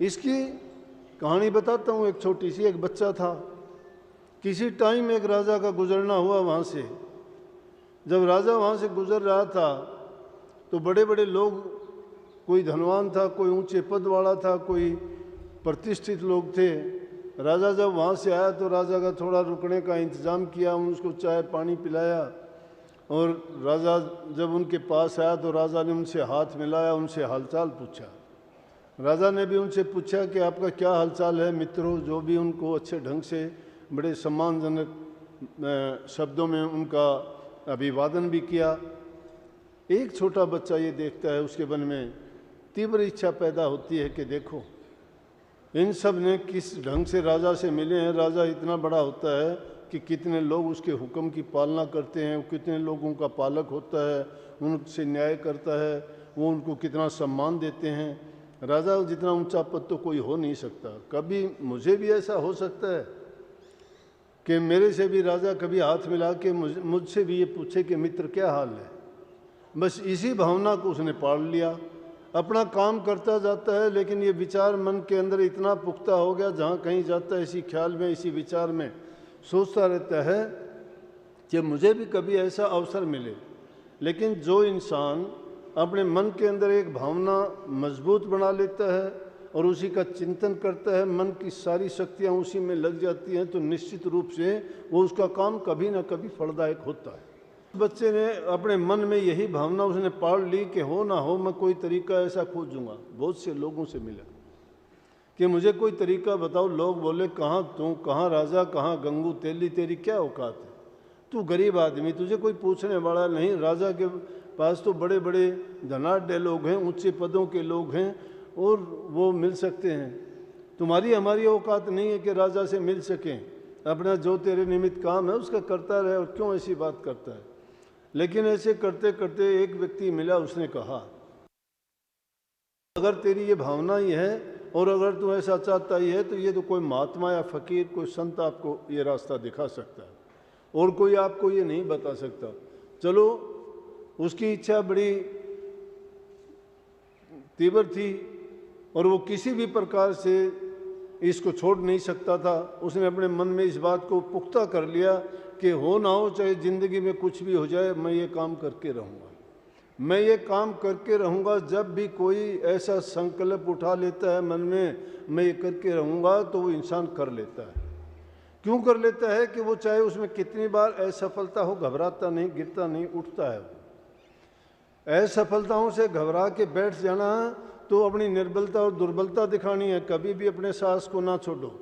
इसकी कहानी बताता हूँ। एक छोटी सी, एक बच्चा था। किसी टाइम एक राजा का गुजरना हुआ वहाँ से। जब राजा वहाँ से गुजर रहा था तो बड़े बड़े लोग, कोई धनवान था, कोई ऊंचे पद वाला था, कोई प्रतिष्ठित लोग थे। राजा जब वहाँ से आया तो राजा का थोड़ा रुकने का इंतज़ाम किया, उसको चाय पानी पिलाया। और राजा जब उनके पास आया तो राजा ने उनसे हाथ मिलाया, उनसे हालचाल पूछा। राजा ने भी उनसे पूछा कि आपका क्या हालचाल है मित्रों, जो भी उनको अच्छे ढंग से बड़े सम्मानजनक शब्दों में उनका अभिवादन भी किया। एक छोटा बच्चा ये देखता है, उसके मन में तीव्र इच्छा पैदा होती है कि देखो इन सब ने किस ढंग से राजा से मिले हैं। राजा इतना बड़ा होता है कि कितने लोग उसके हुक्म की पालना करते हैं, कितने लोगों का पालक होता है, उनसे न्याय करता है, वो उनको कितना सम्मान देते हैं। राजा जितना ऊंचा पद तो कोई हो नहीं सकता। कभी मुझे भी ऐसा हो सकता है कि मेरे से भी राजा कभी हाथ मिला के मुझसे भी ये पूछे कि मित्र क्या हाल है। बस इसी भावना को उसने पाल लिया, अपना काम करता जाता है। लेकिन ये विचार मन के अंदर इतना पुख्ता हो गया, जहाँ कहीं जाता है इसी ख्याल में, इसी विचार में सोचता रहता है कि मुझे भी कभी ऐसा अवसर मिले। लेकिन जो इंसान अपने मन के अंदर एक भावना मजबूत बना लेता है और उसी का चिंतन करता है, मन की सारी शक्तियाँ उसी में लग जाती हैं, तो निश्चित रूप से वो उसका काम कभी ना कभी फलदायक होता है। बच्चे ने अपने मन में यही भावना उसने पाल ली कि हो ना हो मैं कोई तरीका ऐसा खोजूंगा। बहुत से लोगों से मिला कि मुझे कोई तरीका बताओ। लोग बोले कहाँ तू, कहाँ राजा, कहाँ गंगू तेली, तेरी क्या औकात है, तू गरीब आदमी, तुझे कोई पूछने वाला नहीं। राजा के पास तो बड़े बड़े धनाढ्य लोग हैं, ऊंचे पदों के लोग हैं और वो मिल सकते हैं। तुम्हारी हमारी औकात नहीं है कि राजा से मिल सकें। अपना जो तेरे निमित्त काम है उसका करता रहे, और क्यों ऐसी बात करता है। लेकिन ऐसे करते करते एक व्यक्ति मिला, उसने कहा अगर तेरी ये भावना ही है और अगर तू ऐसा चाहता ही है तो ये तो कोई महात्मा या फकीर, कोई संत आपको ये रास्ता दिखा सकता है और कोई आपको ये नहीं बता सकता। चलो, उसकी इच्छा बड़ी तीव्र थी और वो किसी भी प्रकार से इसको छोड़ नहीं सकता था। उसने अपने मन में इस बात को पुख्ता कर लिया कि हो ना हो, चाहे ज़िंदगी में कुछ भी हो जाए, मैं ये काम करके रहूँगा, मैं ये काम करके रहूँगा। जब भी कोई ऐसा संकल्प उठा लेता है मन में, मैं ये करके रहूँगा, तो वो इंसान कर लेता है। क्यों कर लेता है कि वो चाहे उसमें कितनी बार असफलता हो, घबराता नहीं, गिरता नहीं, उठता है। असफलताओं से घबरा के बैठ जाना तो अपनी निर्बलता और दुर्बलता दिखानी है। कभी भी अपने साहस को ना छोड़ो।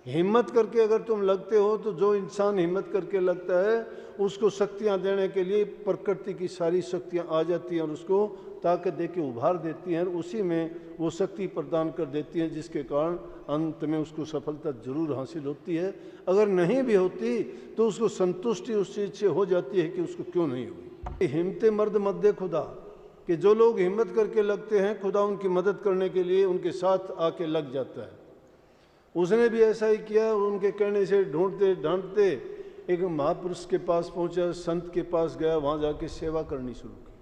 हिम्मत करके अगर तुम लगते हो तो जो इंसान हिम्मत करके लगता है उसको शक्तियां देने के लिए प्रकृति की सारी शक्तियां आ जाती हैं और उसको ताकत दे के उभार देती हैं, और उसी में वो शक्ति प्रदान कर देती हैं, जिसके कारण अंत में उसको सफलता जरूर हासिल होती है। अगर नहीं भी होती तो उसको संतुष्टि उस चीज़ से हो जाती है कि उसको क्यों नहीं हुई। हिम्मत मर्द मद्दे खुदा, कि जो लोग हिम्मत करके लगते हैं खुदा उनकी मदद करने के लिए उनके साथ आके लग जाता है। उसने भी ऐसा ही किया। उनके कहने से ढूंढते ढांढते एक महापुरुष के पास पहुंचा, संत के पास गया, वहाँ जाके सेवा करनी शुरू की।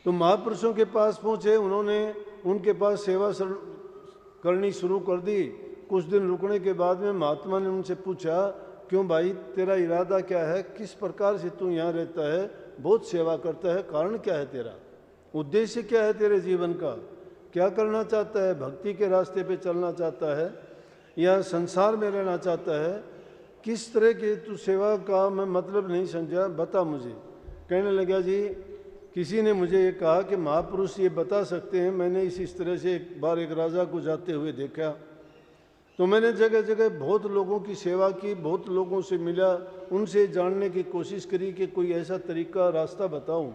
तो महापुरुषों के पास पहुंचे, उन्होंने उनके पास सेवा करनी शुरू कर दी। कुछ दिन रुकने के बाद में महात्मा ने उनसे पूछा, क्यों भाई, तेरा इरादा क्या है, किस प्रकार से तू यहाँ रहता है, बहुत सेवा करता है, कारण क्या है, तेरा उद्देश्य क्या है, तेरे जीवन का क्या करना चाहता है, भक्ति के रास्ते पे चलना चाहता है या संसार में रहना चाहता है, किस तरह की तू सेवा का मैं मतलब नहीं समझा, बता मुझे। कहने लगा, जी किसी ने मुझे ये कहा कि महापुरुष ये बता सकते हैं। मैंने इस तरह से एक बार एक राजा को जाते हुए देखा, तो मैंने जगह जगह बहुत लोगों की सेवा की, बहुत लोगों से मिला, उनसे जानने की कोशिश करी कि कोई ऐसा तरीका, रास्ता बताऊं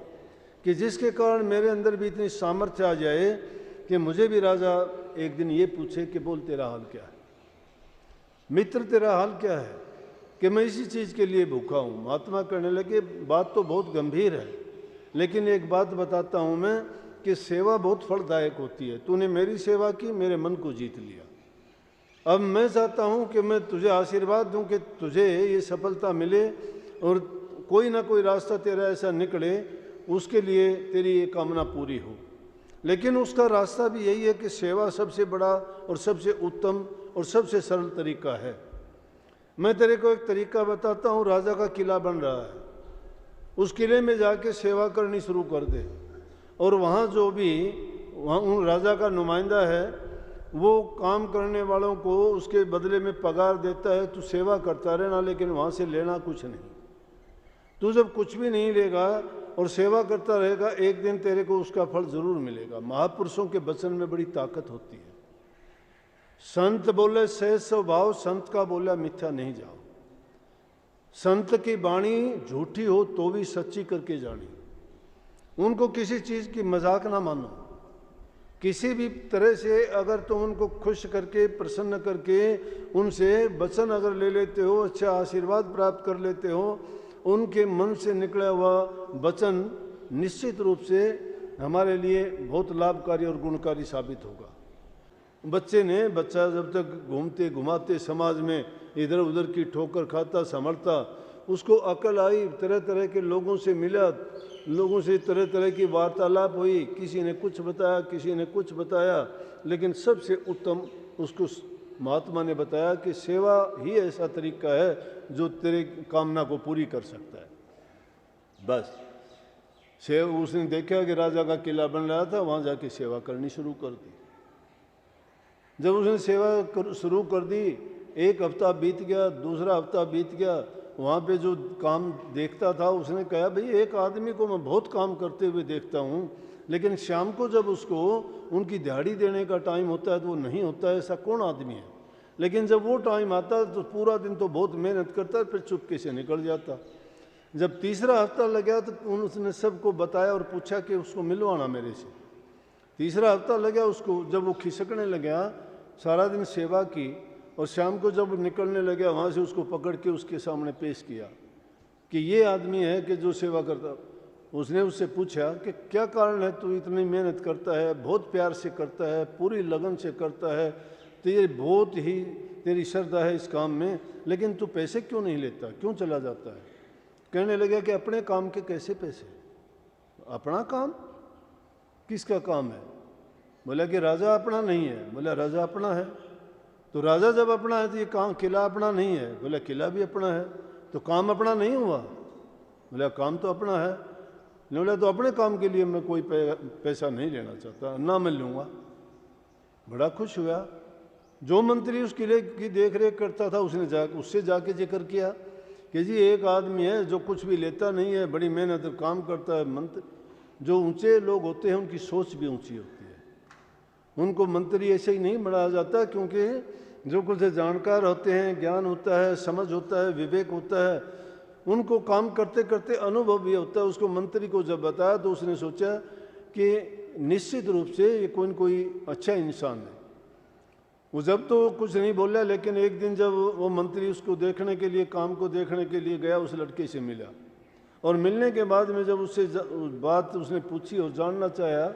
कि जिसके कारण मेरे अंदर भी इतनी सामर्थ्य आ जाए कि मुझे भी राजा एक दिन ये पूछे कि बोल तेरा हाल क्या है, मित्र तेरा हाल क्या है, कि मैं इसी चीज़ के लिए भूखा हूँ। महात्मा कहने लगे, बात तो बहुत गंभीर है, लेकिन एक बात बताता हूँ मैं कि सेवा बहुत फलदायक होती है। तूने मेरी सेवा की, मेरे मन को जीत लिया। अब मैं चाहता हूँ कि मैं तुझे आशीर्वाद दूँ कि तुझे ये सफलता मिले और कोई ना कोई रास्ता तेरा ऐसा निकले, उसके लिए तेरी ये कामना पूरी हो। लेकिन उसका रास्ता भी यही है कि सेवा सबसे बड़ा और सबसे उत्तम और सबसे सरल तरीका है। मैं तेरे को एक तरीका बताता हूँ। राजा का किला बन रहा है, उस किले में जाके सेवा करनी शुरू कर दे, और वहाँ जो भी वहाँ उन राजा का नुमाइंदा है वो काम करने वालों को उसके बदले में पगार देता है। तू सेवा करता रहना, लेकिन वहाँ से लेना कुछ नहीं। तू जब कुछ भी नहीं लेगा और सेवा करता रहेगा, एक दिन तेरे को उसका फल जरूर मिलेगा। महापुरुषों के वचन में बड़ी ताकत होती है। संत बोले सहज स्वभाव, संत का बोला मिथ्या नहीं जाओ। संत की वाणी झूठी हो तो भी सच्ची करके जानी। उनको किसी चीज की मजाक ना मानो। किसी भी तरह से अगर तुम उनको खुश करके प्रसन्न करके उनसे वचन अगर ले लेते हो, अच्छा आशीर्वाद प्राप्त कर लेते हो, उनके मन से निकला हुआ वचन निश्चित रूप से हमारे लिए बहुत लाभकारी और गुणकारी साबित होगा। बच्चा जब तक घूमते घुमाते समाज में इधर उधर की ठोकर खाता संभलता, उसको अकल आई, तरह तरह के लोगों से मिला, लोगों से तरह तरह की वार्तालाप हुई, किसी ने कुछ बताया, किसी ने कुछ बताया, लेकिन सबसे उत्तम उसको महात्मा ने बताया कि सेवा ही ऐसा तरीका है जो तेरे कामना को पूरी कर सकता है। बस उसने देखा कि राजा का किला बन रहा था, वहाँ जाके सेवा करनी शुरू कर दी। जब उसने सेवा शुरू कर दी, एक हफ्ता बीत गया, दूसरा हफ्ता बीत गया, वहाँ पे जो काम देखता था उसने कहा भाई एक आदमी को मैं बहुत काम करते हुए देखता हूँ, लेकिन शाम को जब उसको उनकी दिहाड़ी देने का टाइम होता है तो वो नहीं होता है, ऐसा कौन आदमी है? लेकिन जब वो टाइम आता है तो पूरा दिन तो बहुत मेहनत करता है, फिर चुपके से निकल जाता। जब तीसरा हफ्ता लगा तो उसने सबको बताया और पूछा कि उसको मिलवाना मेरे से। तीसरा हफ्ता लगा उसको, जब वो खिसकने लगा, सारा दिन सेवा की और शाम को जब निकलने लगा वहाँ से उसको पकड़ के उसके सामने पेश किया कि ये आदमी है कि जो सेवा करता। उसने उससे पूछा कि क्या कारण है, तू इतनी मेहनत करता है, बहुत प्यार से करता है, पूरी लगन से करता है, तो ये बहुत ही तेरी श्रद्धा है इस काम में, लेकिन तू पैसे क्यों नहीं लेता, क्यों चला जाता है? कहने लगा कि अपने काम के कैसे पैसे? अपना काम? किसका काम है? बोला कि राजा अपना नहीं है। बोला राजा अपना है। तो राजा जब अपना है तो ये काम किला अपना नहीं है। बोला किला भी अपना है, तो काम अपना नहीं हुआ? बोला काम तो अपना है। बोला तो अपने काम के लिए मैं कोई पैसा नहीं लेना चाहता, ना मैं लूँगा। बड़ा खुश हुआ। जो मंत्री उस किले की देख रेख करता था उससे जाके जिक्र किया कि जी एक आदमी है जो कुछ भी लेता नहीं है, बड़ी मेहनत काम करता है। मंत्री जो ऊंचे लोग होते हैं उनकी सोच भी ऊंची होती है, उनको मंत्री ऐसे ही नहीं बनाया जाता, क्योंकि जो कुछ जानकार होते हैं, ज्ञान होता है, समझ होता है, विवेक होता है, उनको काम करते करते अनुभव भी होता है। उसको मंत्री को जब बताया तो उसने सोचा कि निश्चित रूप से ये कोई न कोई अच्छा इंसान है। वो जब तो कुछ नहीं बोला, लेकिन एक दिन जब वो मंत्री उसको देखने के लिए, काम को देखने के लिए गया, उस लड़के से मिला और मिलने के बाद में जब उससे बात उसने पूछी और जानना चाहा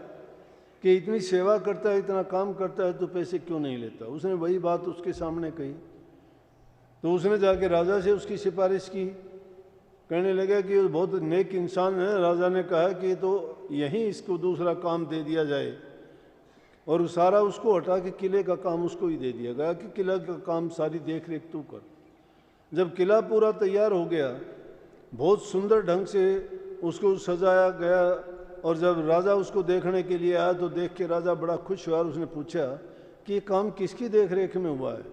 कि इतनी सेवा करता है, इतना काम करता है, तो पैसे क्यों नहीं लेता, उसने वही बात उसके सामने कही। तो उसने जाके राजा से उसकी सिफारिश की। कहने लगा कि वो बहुत नेक इंसान है। राजा ने कहा कि तो यहीं इसको दूसरा काम दे दिया जाए, और सारा उसको हटा के किले का काम उसको ही दे दिया गया कि किला का काम सारी देख रेख तू कर। जब किला पूरा तैयार हो गया, बहुत सुंदर ढंग से उसको सजाया गया, और जब राजा उसको देखने के लिए आया तो देख के राजा बड़ा खुश हुआ और उसने पूछा कि ये काम किसकी देख रेख में हुआ है।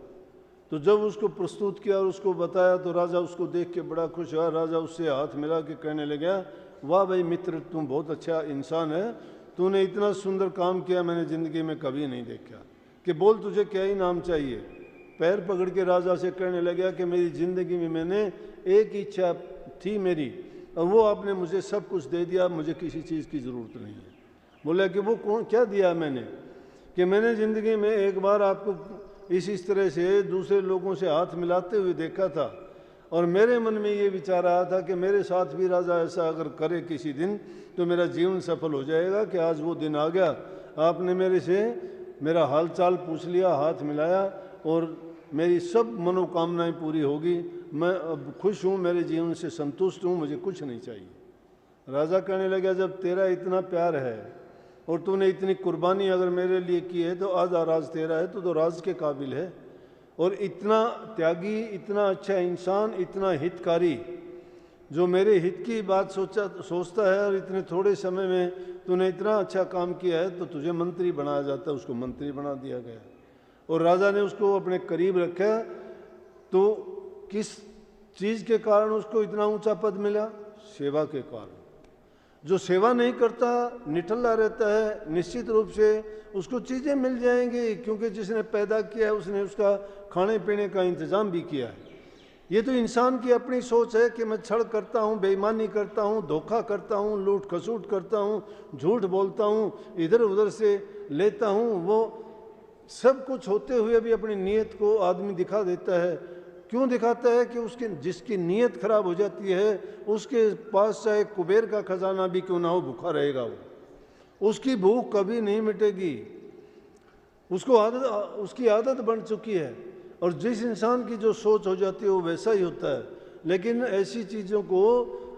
तो जब उसको प्रस्तुत किया और उसको बताया तो राजा उसको देख के बड़ा खुश हुआ। राजा उससे हाथ मिला के कहने लगा, वाह भाई मित्र, तुम बहुत अच्छा इंसान है, तूने इतना सुंदर काम किया मैंने ज़िंदगी में कभी नहीं देखा। कि बोल तुझे क्या ही नाम चाहिए। पैर पकड़ के राजा से कहने लगा कि मेरी ज़िंदगी में मैंने एक इच्छा थी मेरी, और वो आपने मुझे सब कुछ दे दिया, मुझे किसी चीज़ की ज़रूरत नहीं है। बोला कि वो कौन क्या दिया मैंने? कि मैंने ज़िंदगी में एक बार आपको इस तरह से दूसरे लोगों से हाथ मिलाते हुए देखा था, और मेरे मन में ये विचार आया था कि मेरे साथ भी राजा ऐसा अगर करे किसी दिन तो मेरा जीवन सफल हो जाएगा। कि आज वो दिन आ गया, आपने मेरे से मेरा हाल चाल पूछ लिया, हाथ मिलाया, और मेरी सब मनोकामनाएं पूरी होगी। मैं अब खुश हूँ, मेरे जीवन से संतुष्ट हूँ, मुझे कुछ नहीं चाहिए। राजा कहने लगा, जब तेरा इतना प्यार है और तूने इतनी कुर्बानी अगर मेरे लिए की है तो आधा राज तेरा है, तो राज के काबिल है। और इतना त्यागी, इतना अच्छा इंसान, इतना हितकारी, जो मेरे हित की बात सोचता है, और इतने थोड़े समय में तूने इतना अच्छा काम किया है, तो तुझे मंत्री बनाया जाता है। उसको मंत्री बना दिया गया और राजा ने उसको अपने करीब रखा। तो किस चीज़ के कारण उसको इतना ऊंचा पद मिला? सेवा के कारण। जो सेवा नहीं करता, निठल्ला रहता है, निश्चित रूप से उसको चीज़ें मिल जाएंगी, क्योंकि जिसने पैदा किया है उसने उसका खाने पीने का इंतज़ाम भी किया है। ये तो इंसान की अपनी सोच है कि मैं छल करता हूँ, बेईमानी करता हूँ, धोखा करता हूँ, लूट खसूट करता हूँ, झूठ बोलता हूँ, इधर उधर से लेता हूँ। वो सब कुछ होते हुए भी अपनी नीयत को आदमी दिखा देता है। क्यों दिखाता है? कि उसकी जिसकी नीयत खराब हो जाती है, उसके पास चाहे कुबेर का खजाना भी क्यों ना हो, भूखा रहेगा वो, उसकी भूख कभी नहीं मिटेगी। उसकी आदत बन चुकी है। और जिस इंसान की जो सोच हो जाती है वो वैसा ही होता है। लेकिन ऐसी चीज़ों को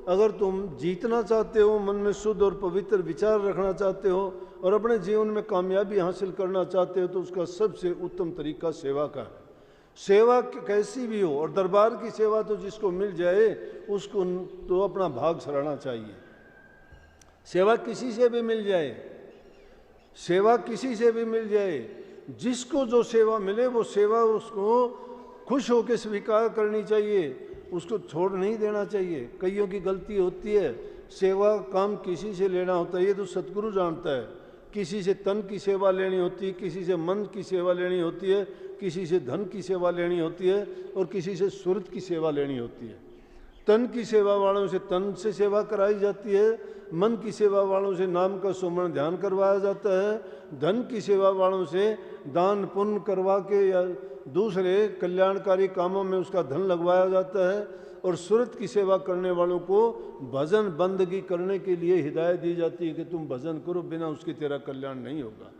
अगर तुम जीतना चाहते हो, मन में शुद्ध और पवित्र विचार रखना चाहते हो और अपने जीवन में कामयाबी हासिल करना चाहते हो, तो उसका सबसे उत्तम तरीका सेवा का है। सेवा कैसी भी हो, और दरबार की सेवा तो जिसको मिल जाए उसको तो अपना भाग सराहना चाहिए। सेवा किसी से भी मिल जाए, सेवा किसी से भी मिल जाए, जिसको जो सेवा मिले वो सेवा उसको खुश होकर स्वीकार करनी चाहिए, उसको छोड़ नहीं देना चाहिए। कईयों की गलती होती है, सेवा काम किसी से लेना होता है, ये तो सतगुरु जानता है। किसी से तन की सेवा लेनी होती है, किसी से मन की सेवा लेनी होती है, किसी से धन की सेवा लेनी होती है, और किसी से सुरत की सेवा लेनी होती है। तन की सेवा वालों से तन से सेवा कराई जाती है, मन की सेवा वालों से नाम का सुमरण ध्यान करवाया जाता है, धन की सेवा वालों से दान पुण्य करवा के या दूसरे कल्याणकारी कामों में उसका धन लगवाया जाता है, और सुरत की सेवा करने वालों को भजन बंदगी करने के लिए हिदायत दी जाती है कि तुम भजन करो, बिना उसके तेरा कल्याण नहीं होगा।